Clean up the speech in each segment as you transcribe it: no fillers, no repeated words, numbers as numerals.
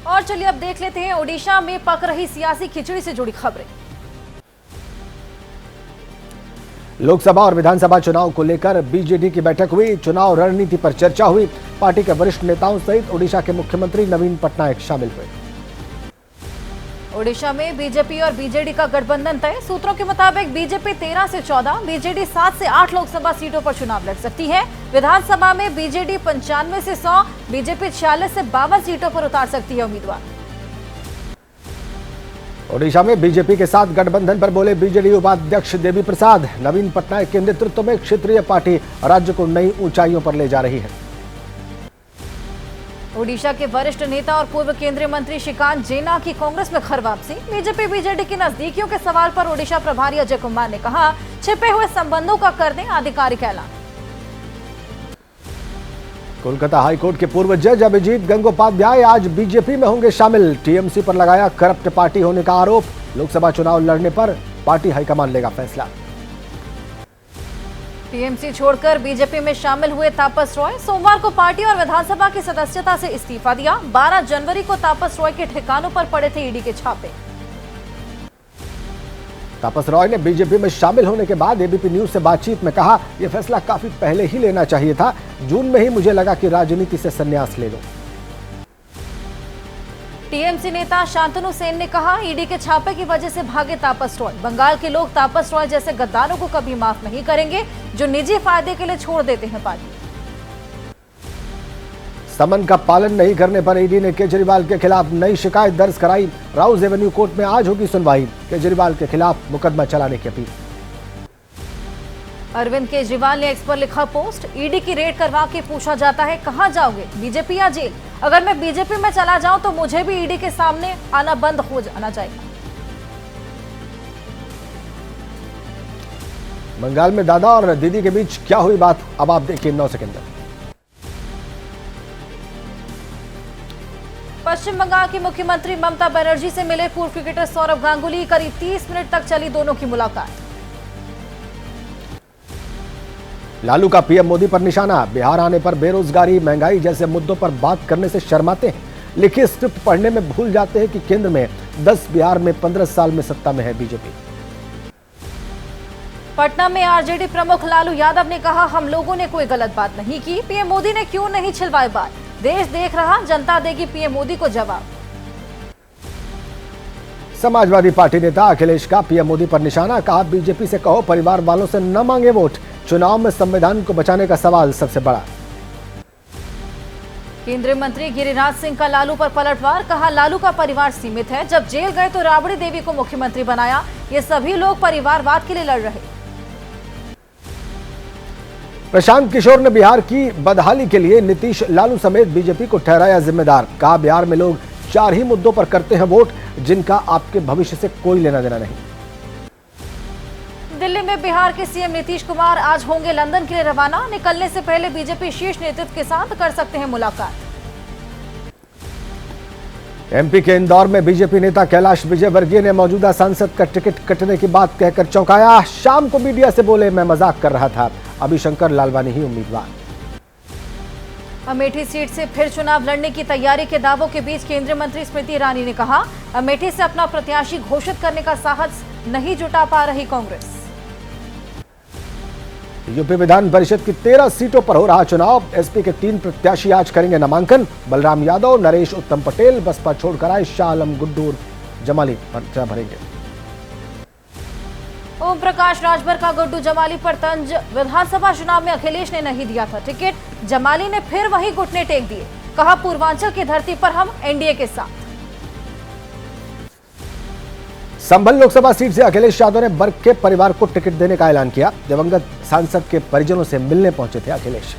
और चलिए अब देख लेते हैं ओडिशा में पक रही सियासी खिचड़ी से जुड़ी खबरें। लोकसभा और विधानसभा चुनाव को लेकर बीजेडी की बैठक हुई। चुनाव रणनीति पर चर्चा हुई। पार्टी के वरिष्ठ नेताओं सहित ओडिशा के मुख्यमंत्री नवीन पटनायक शामिल हुए। ओडिशा में बीजेपी और बीजेडी का गठबंधन तय। सूत्रों के मुताबिक बीजेपी 13 से 14, बीजेडी 7 से 8 लोकसभा सीटों पर चुनाव लड़ सकती है। विधानसभा में बीजेडी 95 से 100, बीजेपी 46 से 52 सीटों पर उतार सकती है उम्मीदवार। ओडिशा में बीजेपी के साथ गठबंधन पर बोले बीजेडी उपाध्यक्ष देवी प्रसाद। नवीन पटनायक के नेतृत्व में क्षेत्रीय पार्टी राज्य को नई ऊंचाइयों पर ले जा रही है। ओडिशा के वरिष्ठ नेता और पूर्व केंद्रीय मंत्री श्रीकांत जेना की कांग्रेस में घर वापसी। बीजेपी बीजेडी की नजदीकियों के सवाल पर ओडिशा प्रभारी अजय कुमार ने कहा, छिपे हुए संबंधों का कर दें आधिकारिक ऐलान। कोलकाता हाईकोर्ट के पूर्व जज अभिजीत गंगोपाध्याय आज बीजेपी में होंगे शामिल। टीएमसी पर लगाया करप्ट पार्टी होने का आरोप। लोकसभा चुनाव लड़ने पर पार्टी हाईकमान लेगा फैसला। टीएमसी छोड़कर बीजेपी में शामिल हुए तापस रॉय सोमवार को पार्टी और विधानसभा की सदस्यता से इस्तीफा दिया। 12 जनवरी को तापस रॉय के ठिकानों पर पड़े थे ईडी के छापे। तापस रॉय ने बीजेपी में शामिल होने के बाद एबीपी न्यूज से बातचीत में कहा, यह फैसला काफी पहले ही लेना चाहिए था। जून में ही मुझे लगा कि राजनीति से संन्यास ले लो। टीएमसी नेता शांतनु सेन ने कहा, ईडी के छापे की वजह से भागे तापस रॉय। बंगाल के लोग तापस रॉय जैसे गद्दारों को कभी माफ नहीं करेंगे जो निजी फायदे के लिए छोड़ देते हैं पार्टी। समन का पालन नहीं करने पर ईडी ने केजरीवाल के खिलाफ नई शिकायत दर्ज कराई। राउज एवेन्यू कोर्ट में आज होगी सुनवाई। केजरीवाल के खिलाफ मुकदमा चलाने की अपील। अरविंद केजरीवाल ने एक्स पर लिखा पोस्ट, ईडी की रेड करवा के पूछा जाता है कहां जाओगे, बीजेपी या जेल। अगर मैं बीजेपी में चला जाऊं तो मुझे भी ईडी के सामने आना बंद हो जाना चाहिए। बंगाल में दादा और दीदी के बीच क्या हुई बात, अब आप देखिए 9 सेकंड में। पश्चिम बंगाल की मुख्यमंत्री ममता बनर्जी से मिले पूर्व क्रिकेटर सौरव गांगुली। करीब 30 मिनट तक चली दोनों की मुलाकात। लालू का पीएम मोदी पर निशाना। बिहार आने पर बेरोजगारी, महंगाई जैसे मुद्दों पर बात करने से शर्माते हैं। लिखी स्क्रिप्ट पढ़ने में भूल जाते हैं कि केंद्र में 10, बिहार में 15 साल में सत्ता में है बीजेपी। पटना में आरजेडी प्रमुख लालू यादव ने कहा, हम लोगों ने कोई गलत बात नहीं की। पीएम मोदी ने क्यों नहीं छिलवाए बात। देश देख रहा, जनता देगी पीएम मोदी को जवाब। समाजवादी पार्टी नेता अखिलेश का पीएम मोदी पर निशाना। कहा, बीजेपी से कहो परिवार वालों से न मांगे वोट। चुनाव में संविधान को बचाने का सवाल सबसे बड़ा। केंद्रीय मंत्री गिरिराज सिंह का लालू पर पलटवार। कहा, लालू का परिवार सीमित है। जब जेल गए तो राबड़ी देवी को मुख्यमंत्री बनाया। ये सभी लोग परिवारवाद के लिए लड़ रहे। प्रशांत किशोर ने बिहार की बदहाली के लिए नीतीश, लालू समेत बीजेपी को ठहराया जिम्मेदार। कहा, बिहार में लोग 4 ही मुद्दों पर करते हैं वोट जिनका आपके भविष्य से कोई लेना देना नहीं। दिल्ली में बिहार के सीएम नीतीश कुमार आज होंगे लंदन के लिए रवाना। निकलने से पहले बीजेपी शीर्ष नेतृत्व के साथ कर सकते हैं मुलाकात। एमपी के इंदौर में बीजेपी नेता कैलाश विजयवर्गीय ने मौजूदा सांसद का टिकट कटने की बात कहकर चौंकाया। शाम को मीडिया से बोले, मैं मजाक कर रहा था। अभी शंकर लालवानी ही उम्मीदवार। अमेठी सीट से फिर चुनाव लड़ने की तैयारी के दावों के बीच केंद्रीय मंत्री स्मृति ईरानी ने कहा, अमेठी से अपना प्रत्याशी घोषित करने का साहस नहीं जुटा पा रही कांग्रेस। यूपी विधान परिषद की 13 सीटों पर हो रहा चुनाव। एसपी के 3 प्रत्याशी आज करेंगे नामांकन। बलराम यादव, नरेश उत्तम पटेल, बसपा छोड़कर आए शाह आलम गुड्डू जमाली पर्चा भरेंगे। ओम प्रकाश राजभर का गुड्डू जमाली पर तंज। विधानसभा चुनाव में अखिलेश ने नहीं दिया था टिकट। जमाली ने फिर वही घुटने टेक दिए। कहा, पूर्वांचल की धरती पर हम एनडीए के साथ। संभल लोकसभा सीट से अखिलेश यादव ने वर्ग के परिवार को टिकट देने का ऐलान किया। दिवंगत सांसद के परिजनों से मिलने पहुंचे थे अखिलेश।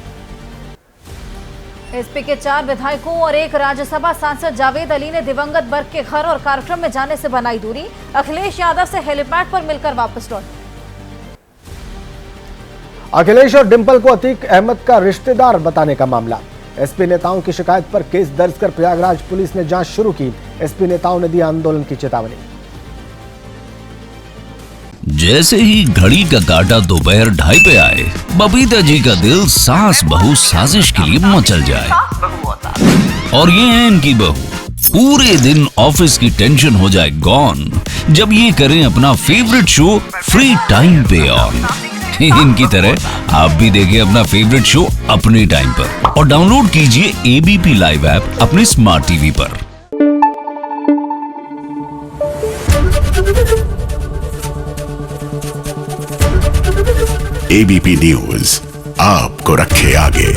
एसपी के 4 विधायकों और 1 राज्यसभा सांसद जावेद अली ने दिवंगत वर्ग के घर और कार्यक्रम में जाने से बनाई दूरी। अखिलेश यादव से हेलीपैड पर मिलकर वापस लौटे। अखिलेश और डिंपल को अतीक अहमद का रिश्तेदार बताने का मामला। एसपी नेताओं की शिकायत पर केस दर्ज कर प्रयागराज पुलिस ने जांच शुरू की। एसपी नेताओं ने दी आंदोलन की चेतावनी। जैसे ही घड़ी का काटा दोपहर 2:30 पे आए, बबीता जी का दिल सास बहू साजिश के लिए मचल जाए। और ये है इनकी बहू पूरे दिन ऑफिस की टेंशन हो जाए गॉन जब ये करें अपना फेवरेट शो फ्री टाइम पे ऑन। इनकी तरह आप भी देखें अपना फेवरेट शो अपने टाइम पर और डाउनलोड कीजिए एबीपी लाइव ऐप अपने स्मार्ट टीवी पर। एबीपी न्यूज आपको रखे आगे।